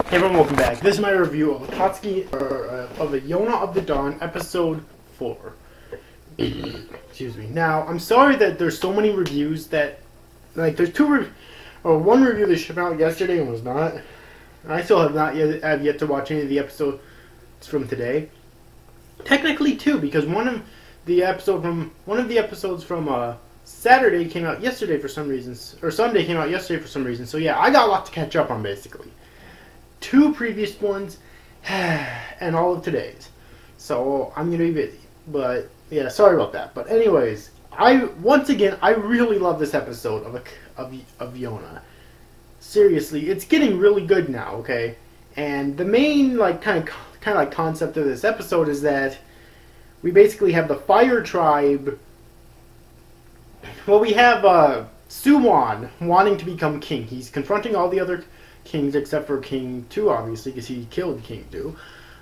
Hey everyone, welcome back. This is my review of of a Yona of the Dawn, episode 4. Excuse me. Now, I'm sorry that there's so many reviews that, there's one review that came out yesterday and was not. I still have yet to watch any of the episodes from today. Technically, two, because one of the episodes from Saturday came out yesterday for some reason, or Sunday came out yesterday for some reason. So yeah, I got a lot to catch up on basically. 2 previous ones, and all of today's. So I'm gonna be busy, but yeah, sorry about that. But anyways, I really love this episode of Yona. Seriously, it's getting really good now. Okay, and the main kind of concept of this episode is that we basically have the Fire Tribe. Well, we have Suwon wanting to become king. He's confronting all the other kings except for King 2, obviously, because he killed King 2,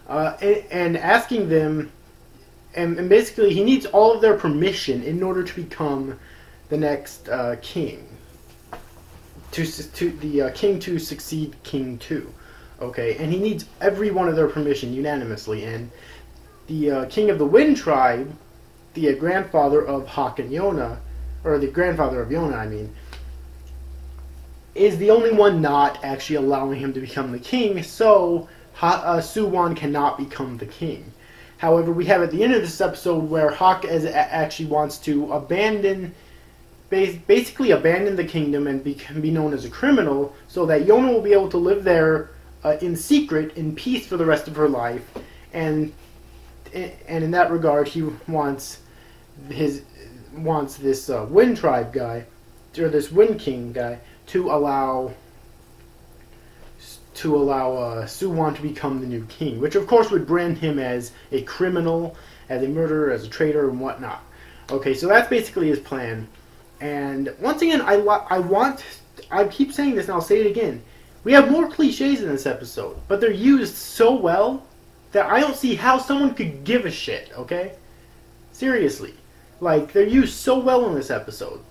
and asking them, and basically he needs all of their permission in order to become the next king, the king to succeed King 2. Okay, and he needs every one of their permission unanimously, and the king of the Wind Tribe, the grandfather of Hawk and Yona, or the grandfather of Yona, I mean, is the only one not actually allowing him to become the king, so Suwon cannot become the king. However, we have at the end of this episode where Hawk actually wants to basically abandon the kingdom and be known as a criminal, so that Yona will be able to live there in secret, in peace for the rest of her life, and in that regard, he wants this Wind Tribe guy, or this Wind King guy, to allow Suwon to become the new king, which of course would brand him as a criminal, as a murderer, as a traitor, and whatnot. Okay, so that's basically his plan. And once again, I keep saying this and I'll say it again. We have more cliches in this episode, but they're used so well that I don't see how someone could give a shit, okay? Seriously. They're used so well in this episode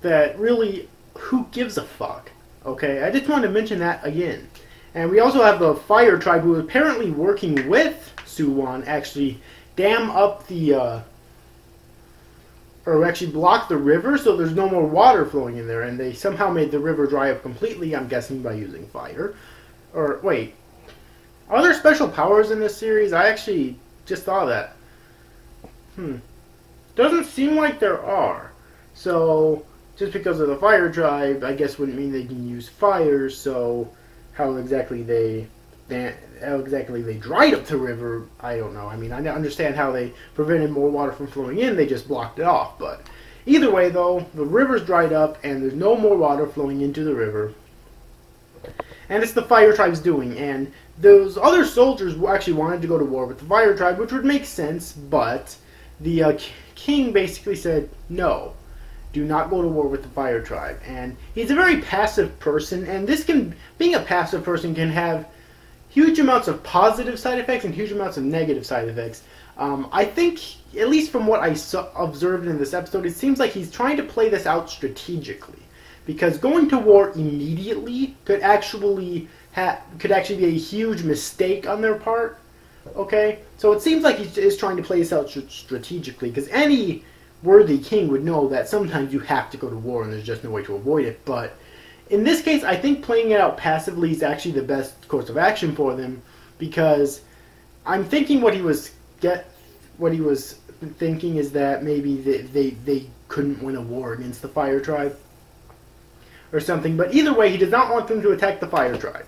that really, who gives a fuck? Okay, I just wanted to mention that again. And we also have the Fire Tribe, who is apparently working with Suwon, actually dam up or actually block the river so there's no more water flowing in there, and they somehow made the river dry up completely, I'm guessing by using fire. Or, wait, are there special powers in this series? I actually just thought of that. Doesn't seem like there are. So, just because of the Fire Tribe, I guess wouldn't mean they can use fire, so how exactly they dried up the river, I don't know. I mean, I understand how they prevented more water from flowing in, they just blocked it off, but either way though, the river's dried up and there's no more water flowing into the river. And it's the Fire Tribe's doing, and those other soldiers actually wanted to go to war with the Fire Tribe, which would make sense, but the king basically said, no, do not go to war with the Fire Tribe. And he's a very passive person, and being a passive person can have huge amounts of positive side effects and huge amounts of negative side effects. I think, at least from what I observed in this episode, it seems like he's trying to play this out strategically. Because going to war immediately could actually be a huge mistake on their part. Okay? So it seems like he is trying to play this out strategically, because any worthy king would know that sometimes you have to go to war and there's just no way to avoid it. But in this case, I think playing it out passively is actually the best course of action for them, because I'm thinking what he was thinking is that maybe they couldn't win a war against the Fire Tribe or something. But either way, he does not want them to attack the Fire Tribe.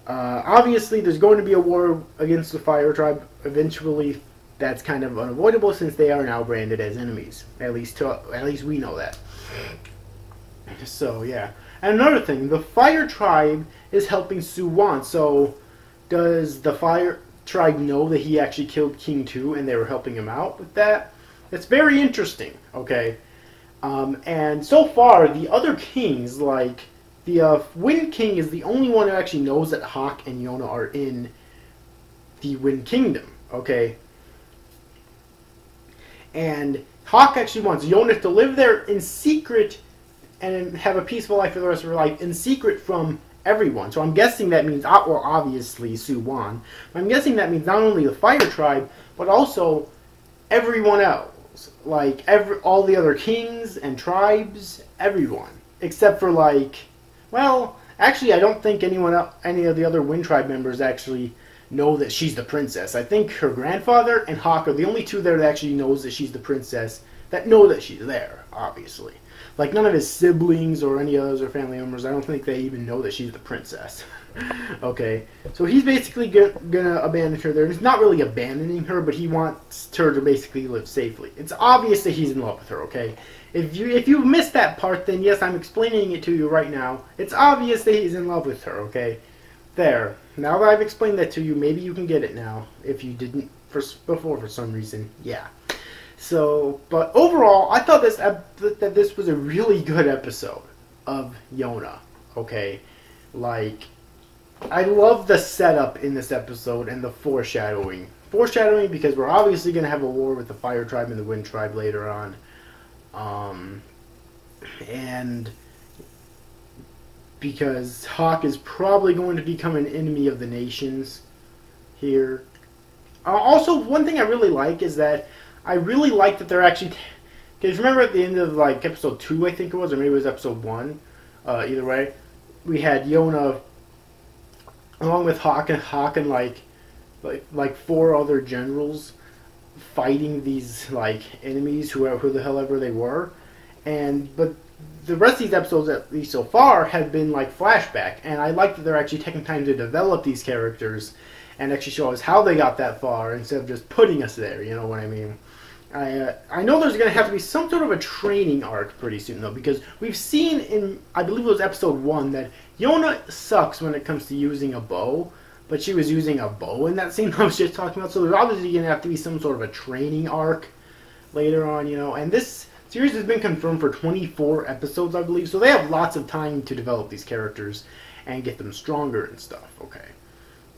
Obviously, there's going to be a war against the Fire Tribe eventually. That's kind of unavoidable since they are now branded as enemies. At least we know that. So yeah. And another thing, the Fire Tribe is helping Suwon. So does the Fire Tribe know that he actually killed King 2 and they were helping him out with that? It's very interesting. Okay. And so far, the other kings, like the Wind King, is the only one who actually knows that Hawk and Yona are in the Wind Kingdom. Okay. And Hawk actually wants Yona to live there in secret and have a peaceful life for the rest of her life in secret from everyone. So I'm guessing that means, well, obviously Soo won. But I'm guessing that means not only the fire tribe, but also everyone else. Like, all the other kings and tribes, everyone. Except for, like, well, actually, I don't think any of the other Wind Tribe members actually know that she's the princess. I think her grandfather and Hawk are the only two there that actually knows that she's the princess, that know that she's there, obviously. Like, none of his siblings or any others or family members, I don't think they even know that she's the princess. Okay, so he's basically gonna abandon her there. He's not really abandoning her, but he wants her to basically live safely. It's obvious that he's in love with her, okay? If you missed that part, then yes, I'm explaining it to you right now. It's obvious that he's in love with her, okay? There. Now that I've explained that to you, maybe you can get it now. If you didn't before for some reason, yeah. So, but overall, I thought that this was a really good episode of Yona, okay? Like, I love the setup in this episode and the foreshadowing. Foreshadowing because we're obviously going to have a war with the Fire Tribe and the Wind Tribe later on. And because Hawk is probably going to become an enemy of the nations here. Also, one thing I really like is that I really like that they're actually... Because remember at the end of, like, episode 2, I think it was, or maybe it was episode 1, either way, we had Yona along with Hawk and like 4 other generals fighting these, like, enemies, who the hell ever they were. But the rest of these episodes, at least so far, have been like flashback, and I like that they're actually taking time to develop these characters and actually show us how they got that far instead of just putting us there, you know what I mean? I know there's going to have to be some sort of a training arc pretty soon, though, because we've seen in, I believe it was episode 1, that Yona sucks when it comes to using a bow, but she was using a bow in that scene I was just talking about, so there's obviously going to have to be some sort of a training arc later on, you know, and this series has been confirmed for 24 episodes, I believe, so they have lots of time to develop these characters and get them stronger and stuff, okay.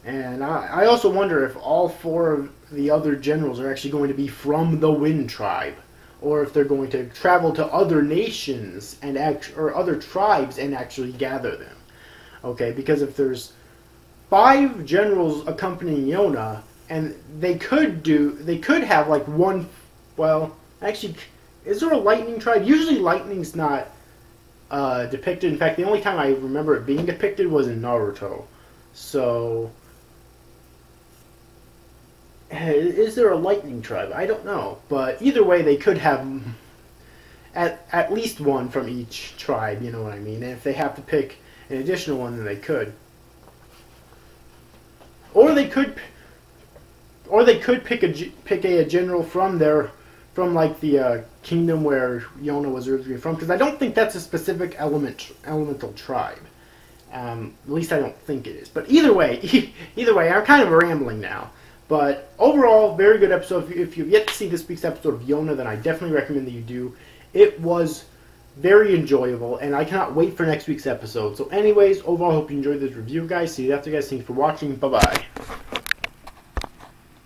And I also wonder if all 4 of the other generals are actually going to be from the Wind Tribe, or if they're going to travel to other nations and or other tribes and actually gather them. Okay, because if there's 5 generals accompanying Yona, and they could have like one. Well, actually, is there a lightning tribe? Usually, lightning's not depicted. In fact, the only time I remember it being depicted was in Naruto. So, is there a lightning tribe? I don't know. But either way, they could have at least one from each tribe, you know what I mean? And if they have to pick an additional one, then they could. Or they could pick a general from like the kingdom where Yona was originally from, because I don't think that's a specific elemental tribe. At least I don't think it is. But either way, I'm kind of rambling now. But overall, very good episode. If you've yet to see this week's episode of Yona, then I definitely recommend that you do. It was very enjoyable, and I cannot wait for next week's episode. So anyways, overall, I hope you enjoyed this review, guys. See you after, guys. Thanks for watching. Bye-bye.